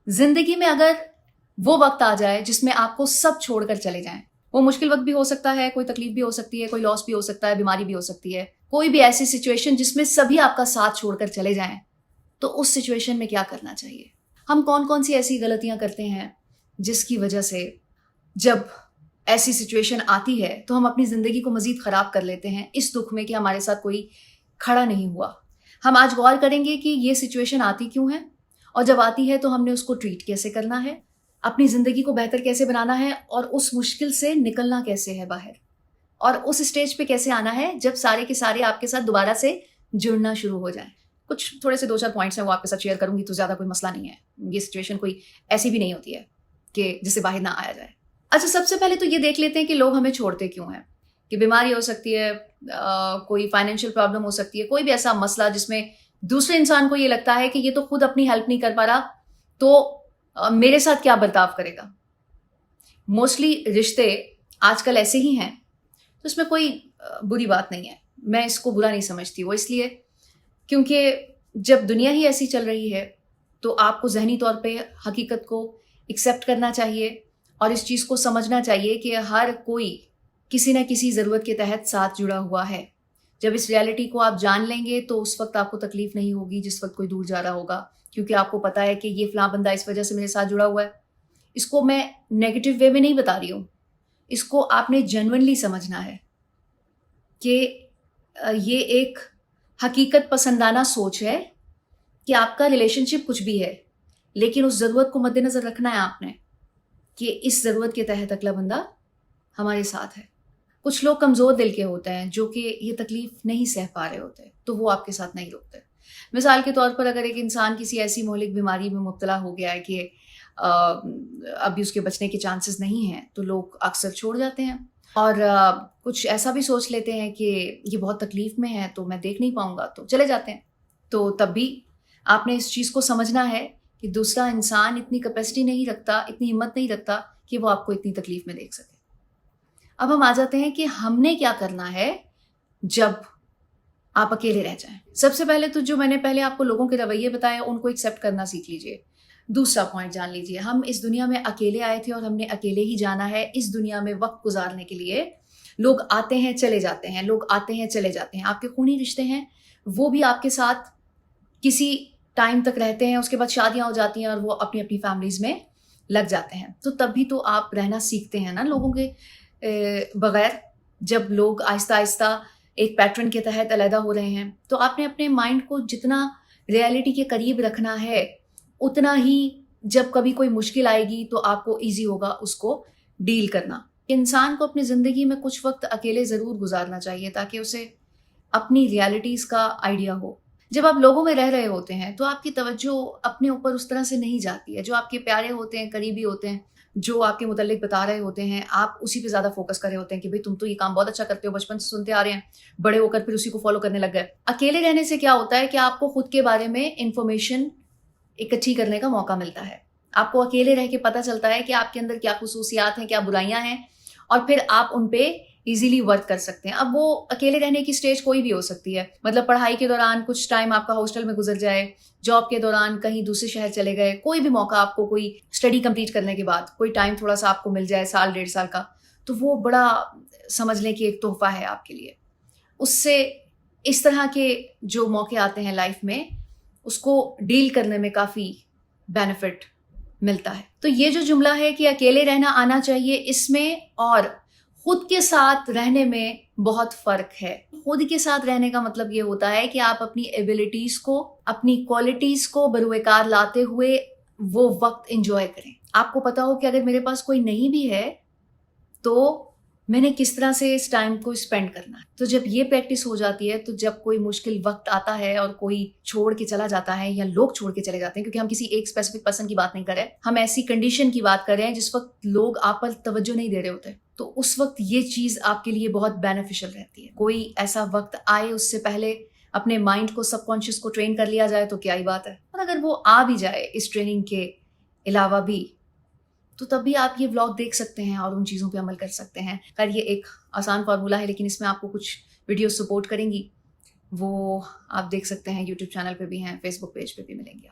जिंदगी में अगर वो वक्त आ जाए जिसमें आपको सब छोड़कर चले जाएं, वो मुश्किल वक्त भी हो सकता है, कोई तकलीफ भी हो सकती है, कोई लॉस भी हो सकता है, बीमारी भी हो सकती है, कोई भी ऐसी सिचुएशन जिसमें सभी आपका साथ छोड़कर चले जाएं, तो उस सिचुएशन में क्या करना चाहिए? हम कौन कौन सी ऐसी गलतियां करते हैं जिसकी वजह से जब ऐसी सिचुएशन आती है तो हम अपनी जिंदगी को मजीद खराब कर लेते हैं इस दुख में कि हमारे साथ कोई खड़ा नहीं हुआ। हम आज गौर करेंगे कि ये सिचुएशन आती क्यों है, और जब आती है तो हमने उसको ट्रीट कैसे करना है, अपनी जिंदगी को बेहतर कैसे बनाना है, और उस मुश्किल से निकलना कैसे है बाहर, और उस स्टेज पे कैसे आना है जब सारे के सारे आपके साथ दोबारा से जुड़ना शुरू हो जाए। कुछ थोड़े से 2-4 पॉइंट्स हैं वो आपके साथ शेयर करूंगी, तो ज्यादा कोई मसला नहीं है। ये सिचुएशन कोई ऐसी भी नहीं होती है कि जिससे बाहर ना आया जाए। अच्छा, सबसे पहले तो ये देख लेते हैं कि लोग हमें छोड़ते क्यों हैं। कि बीमारी हो सकती है, कोई फाइनेंशियल प्रॉब्लम हो सकती है, कोई भी ऐसा मसला जिसमें दूसरे इंसान को ये लगता है कि ये तो खुद अपनी हेल्प नहीं कर पा रहा, तो मेरे साथ क्या बर्ताव करेगा। मोस्टली रिश्ते आजकल ऐसे ही हैं, तो इसमें कोई बुरी बात नहीं है, मैं इसको बुरा नहीं समझती। वो इसलिए क्योंकि जब दुनिया ही ऐसी चल रही है तो आपको जहनी तौर पे हकीकत को एक्सेप्ट करना चाहिए और इस चीज़ को समझना चाहिए कि हर कोई किसी न किसी ज़रूरत के तहत साथ जुड़ा हुआ है। जब इस रियलिटी को आप जान लेंगे तो उस वक्त आपको तकलीफ नहीं होगी जिस वक्त कोई दूर जा रहा होगा, क्योंकि आपको पता है कि ये फलां बंदा इस वजह से मेरे साथ जुड़ा हुआ है। इसको मैं नेगेटिव वे में नहीं बता रही हूँ, इसको आपने जेन्युइनली समझना है कि ये एक हकीकत पसंदाना सोच है कि आपका रिलेशनशिप कुछ भी है, लेकिन उस ज़रूरत को मद्देनज़र रखना है आपने कि इस ज़रूरत के तहत अगला बंदा हमारे साथ है। कुछ लोग कमज़ोर दिल के होते हैं जो कि ये तकलीफ नहीं सह पा रहे होते, तो वो आपके साथ नहीं रुकते। मिसाल के तौर पर अगर एक इंसान किसी ऐसी मौलिक बीमारी में मुब्तला हो गया है कि अभी उसके बचने के चांसेस नहीं हैं, तो लोग अक्सर छोड़ जाते हैं। और कुछ ऐसा भी सोच लेते हैं कि ये बहुत तकलीफ में है तो मैं देख नहीं पाऊंगा, तो चले जाते हैं। तो तब भी आपने इस चीज़ को समझना है कि दूसरा इंसान इतनी कैपेसिटी नहीं रखता, इतनी हिम्मत नहीं रखता कि वो आपको इतनी तकलीफ में देख सके। अब हम आ जाते हैं कि हमने क्या करना है जब आप अकेले रह जाएं। सबसे पहले तो जो मैंने पहले आपको लोगों के रवैये बताए उनको एक्सेप्ट करना सीख लीजिए। दूसरा पॉइंट जान लीजिए, हम इस दुनिया में अकेले आए थे और हमने अकेले ही जाना है। इस दुनिया में वक्त गुजारने के लिए लोग आते हैं चले जाते हैं, लोग आते हैं चले जाते हैं। आपके खूनी रिश्ते हैं वो भी आपके साथ किसी टाइम तक रहते हैं, उसके बाद शादियां हो जाती हैं और वो अपनी अपनी फैमिलीज में लग जाते हैं। तो तब भी तो आप रहना सीखते हैं ना लोगों के बगैर। जब लोग आहिस्ता आहिस्ता एक पैटर्न के तहत अलहदा हो रहे हैं, तो आपने अपने माइंड को जितना रियलिटी के करीब रखना है, उतना ही जब कभी कोई मुश्किल आएगी तो आपको ईजी होगा उसको डील करना। इंसान को अपनी ज़िंदगी में कुछ वक्त अकेले ज़रूर गुजारना चाहिए ताकि उसे अपनी रियलिटीज़ का आइडिया हो। जब आप लोगों में रह रहे होते हैं तो आपकी तवज्जो अपने ऊपर उस तरह से नहीं जाती है। जो आपके प्यारे होते हैं, करीबी होते हैं, जो आपके मुतल्लिक बता रहे होते हैं, आप उसी पे ज़्यादा फोकस कर रहे होते हैं कि भाई तुम तो ये काम बहुत अच्छा करते हो, बचपन से सुनते आ रहे हैं, बड़े होकर फिर उसी को फॉलो करने लग गए। अकेले रहने से क्या होता है कि आपको खुद के बारे में इंफॉर्मेशन इकट्ठी करने का मौका मिलता है। आपको अकेले रह के पता चलता है कि आपके अंदर क्या खुसूसियात हैं, क्या बुराइयां हैं, और फिर आप उन पे इजीली वर्क कर सकते हैं। अब वो अकेले रहने की स्टेज कोई भी हो सकती है, मतलब पढ़ाई के दौरान कुछ टाइम आपका हॉस्टल में गुजर जाए, जॉब के दौरान कहीं दूसरे शहर चले गए, कोई भी मौका आपको, कोई स्टडी कंप्लीट करने के बाद कोई टाइम थोड़ा सा आपको मिल जाए, साल 1.5 साल का, तो वो बड़ा समझ लें कि एक तोहफा है आपके लिए। उससे इस तरह के जो मौके आते हैं लाइफ में, उसको डील करने में काफ़ी बेनिफिट मिलता है। तो ये जो जुमला है कि अकेले रहना आना चाहिए, इसमें और खुद के साथ रहने में बहुत फर्क है। खुद के साथ रहने का मतलब ये होता है कि आप अपनी एबिलिटीज को, अपनी क्वालिटीज को बरूएकार लाते हुए वो वक्त एंजॉय करें। आपको पता हो कि अगर मेरे पास कोई नहीं भी है तो मैंने किस तरह से इस टाइम को स्पेंड करना है। तो जब ये प्रैक्टिस हो जाती है, तो जब कोई मुश्किल वक्त आता है और कोई छोड़ के चला जाता है या लोग छोड़ के चले जाते हैं, क्योंकि हम किसी एक स्पेसिफिक पर्सन की बात नहीं कर रहे, हम ऐसी कंडीशन की बात कर रहे हैं जिस वक्त लोग आप पर तवज्जो नहीं दे रहे होते, तो उस वक्त ये चीज आपके लिए बहुत बेनिफिशियल रहती है। कोई ऐसा वक्त आए उससे पहले अपने माइंड को, सबकॉन्शियस को ट्रेन कर लिया जाए तो क्या ही बात है। और अगर वो आ भी जाए इस ट्रेनिंग के अलावा भी, तो तब भी आप ये व्लॉग देख सकते हैं और उन चीज़ों पे अमल कर सकते हैं। खैर ये एक आसान फार्मूला है, लेकिन इसमें आपको कुछ वीडियो सपोर्ट करेंगी, वो आप देख सकते हैं। यूट्यूब चैनल पे भी हैं, फेसबुक पेज पे भी मिलेंगे।